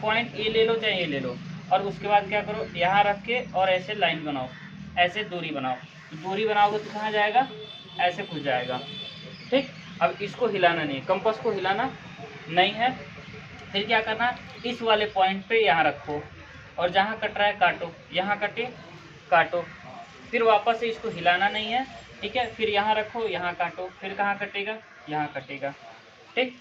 Point A ले लो चाहे ये ले लो, और उसके बाद क्या करो, यहाँ रख के और ऐसे लाइन बनाओ, ऐसे दूरी बनाओ। तो दूरी बनाओगे तो कहाँ जाएगा, ऐसे घुस जाएगा। ठीक, अब इसको हिलाना नहीं, कंपास को हिलाना नहीं है। फिर क्या करना, इस वाले पॉइंट पे यहाँ रखो, और जहाँ कट रहा है काटो, यहाँ कटे काटो। फिर वापस से इसको हिलाना नहीं है, ठीक है। फिर यहाँ रखो, यहाँ काटो, फिर कहाँ कटेगा, यहाँ कटेगा। ठीक,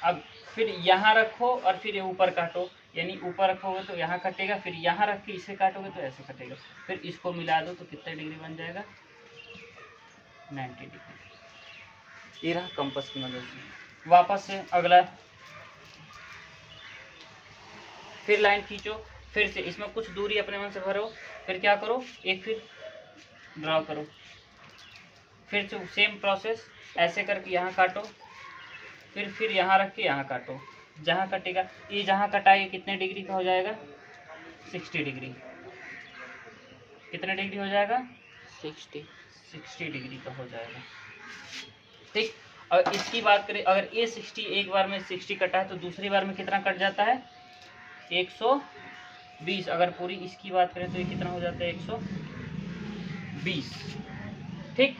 अब फिर यहाँ रखो और फिर ये ऊपर काटो, यानी ऊपर रखोगे तो यहाँ कटेगा, फिर यहाँ रख के इसे काटोगे तो ऐसे कटेगा। फिर इसको मिला दो तो कितने डिग्री बन जाएगा, 90 डिग्री। ये रहा कंपास की मदद से। वापस से अगला, फिर लाइन खींचो, फिर से इसमें कुछ दूरी अपने मन से भरो, फिर क्या करो, एक फिर ड्रॉ करो, फिर से सेम प्रोसेस, ऐसे करके यहाँ काटो, फिर यहाँ रख के यहाँ काटो, जहाँ कटेगा, ये जहाँ कटाएगा कितने डिग्री का हो जाएगा, 60 डिग्री। कितने डिग्री हो जाएगा, 60 डिग्री का हो जाएगा। ठीक, और इसकी बात करें, अगर ये 60 एक बार में 60 कटा है तो दूसरी बार में कितना कट जाता है, 120। अगर पूरी इसकी बात करें तो ये कितना हो जाता है, 120। ठीक,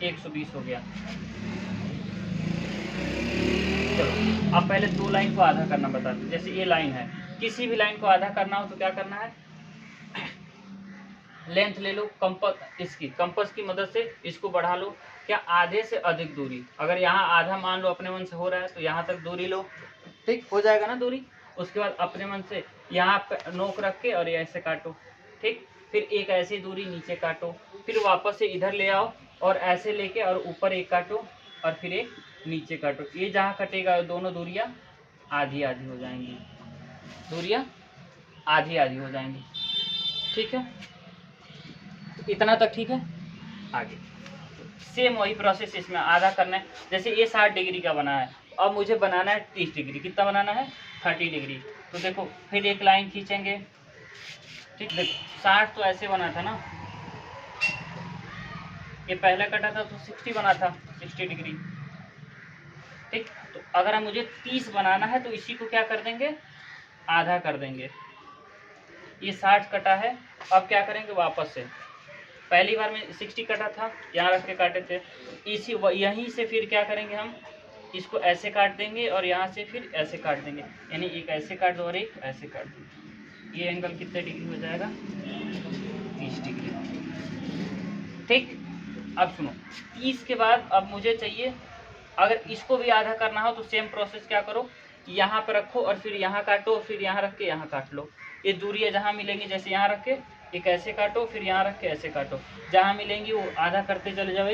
120 हो गया। चलो अब पहले दो लाइन को आधा करना बताते हैं। जैसे ये लाइन है, किसी भी लाइन को आधा करना हो तो क्या करना है, लेंथ ले लो, कंपास की मदद से इसको बढ़ा लो। क्या, आधे से अधिक दूरी, अगर यहाँ आधा मान लो अपने मन से हो रहा है तो यहाँ तक दूरी लो। ठीक, हो जाएगा ना दूरी। उसके बाद अपने मन से यहाँ पे नोक रख के और ऐसे काटो। ठीक, फिर एक ऐसी दूरी नीचे काटो, फिर वापस से इधर ले आओ और ऐसे लेके और ऊपर एक काटो और फिर एक नीचे काटो। ये जहाँ कटेगा दोनों दूरियाँ आधी आधी हो जाएंगी, दूरियाँ आधी आधी हो जाएंगी। ठीक है, इतना तक ठीक है। आगे सेम वही प्रोसेस इसमें आधा करना है। जैसे ये 60 डिग्री का बना है, अब मुझे बनाना है 30 डिग्री। कितना बनाना है, 30 डिग्री। तो देखो फिर एक लाइन खींचेंगे। ठीक, देखो 60 तो ऐसे बना था ना, ये पहले कटा था तो 60 बना था, 60 डिग्री। ठीक, तो अगर मुझे 30 बनाना है तो इसी को क्या कर देंगे, आधा कर देंगे। ये 60 कटा है, अब क्या करेंगे, वापस से पहली बार में 60 कटा था, यहाँ रख के काटे थे, इसी यहीं से फिर क्या करेंगे, हम इसको ऐसे काट देंगे और यहाँ से फिर ऐसे काट देंगे, यानी एक ऐसे काट दो और एक ऐसे काट दो। ये एंगल कितने डिग्री हो जाएगा, 30 डिग्री। ठीक, अब सुनो, 30 के बाद अब मुझे चाहिए, अगर इसको भी आधा करना हो तो सेम प्रोसेस क्या करो, यहाँ पर रखो और फिर यहाँ काटो, फिर यहाँ रख के यहाँ काट लो। ये दूरियाँ जहाँ मिलेंगी, जैसे यहाँ रख के एक ऐसे काटो, फिर यहाँ रख के ऐसे काटो, जहाँ मिलेंगी वो आधा करते चले जाओ,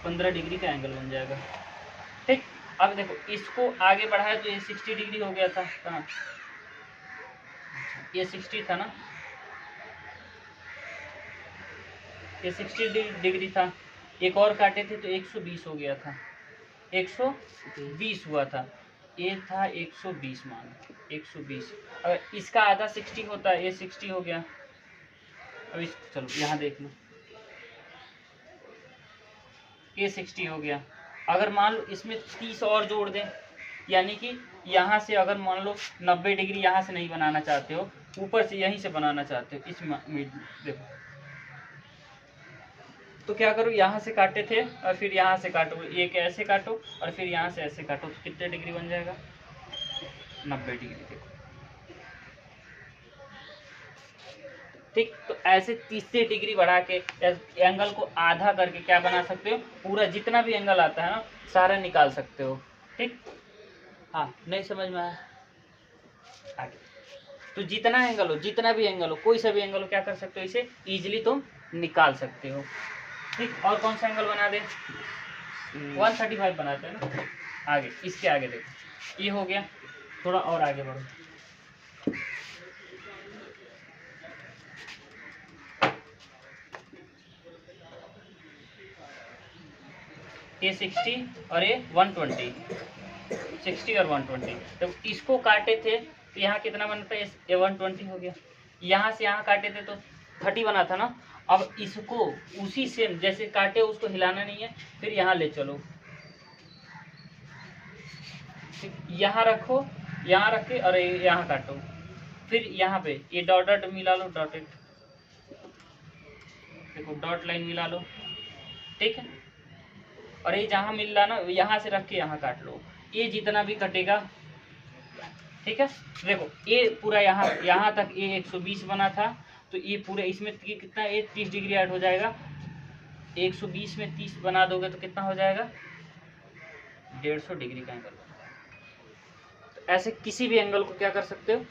15 डिग्री का एंगल बन जाएगा। ठीक, अब देखो इसको आगे बढ़ाए तो ये 60 डिग्री हो गया था, कहाँ, ये 60 था ना, ये 60 डिग्री था, एक और काटे थे तो 120 हो गया था, 120 हुआ था, ये था 120 मान, 120। अगर इसका आधा 60 होता है, ये 60 हो गया। अब इस चलो यहाँ देख लो, ये 60 हो गया। अगर मान लो इसमें 30 और जोड़ दें, यानी कि यहाँ से अगर मान लो 90 डिग्री यहाँ से नहीं बनाना चाहते हो, ऊपर से यहीं से बनाना चाहते हो, इस देखो, तो क्या करो, यहाँ से काटे थे और फिर यहाँ से काटो, एक ऐसे काटो और फिर यहाँ से ऐसे काटो, तो कितने डिग्री बन जाएगा, 90 डिग्री। देखो ठीक, तो ऐसे 30 डिग्री बढ़ा के एंगल को आधा करके क्या बना सकते हो, पूरा जितना भी एंगल आता है ना सारा निकाल सकते हो। ठीक, हाँ, नहीं समझ में आया, आगे तो जितना एंगल हो, जितना भी एंगल हो, कोई सा भी एंगल हो, क्या कर सकते हो, इसे इजीली तुम निकाल सकते हो। ठीक, और कौन सा एंगल बना दे, 135 बनाते हैं ना। आगे इसके आगे देखो, ये हो गया, थोड़ा और आगे बढ़ो, ये 60 और ये 120, 60 और 120। तो इसको काटे थे तो यहाँ कितना बनता है, ये 120 हो गया। यहाँ से यहाँ काटे थे तो 30 बना था ना। अब इसको उसी सेम जैसे काटे उसको हिलाना नहीं है, फिर यहाँ ले चलो, यहाँ रखो यहाँ रख के और यहाँ काटो। फिर यहाँ पे ये डॉट डॉट मिला लो, डॉटेड, देखो डॉट लाइन मिला लो, ठीक है। और ये जहाँ मिल रहा ना यहाँ से रख के यहाँ काट लो, ये जितना भी कटेगा, ठीक है। देखो ये पूरा यहाँ तक ये 120 बना था, तो ये पूरे इसमें कितना ये 30 डिग्री ऐड हो जाएगा। 120 में 30 बना दोगे तो कितना हो जाएगा, 150 डिग्री का एंगल। तो ऐसे किसी भी एंगल को क्या कर सकते हो,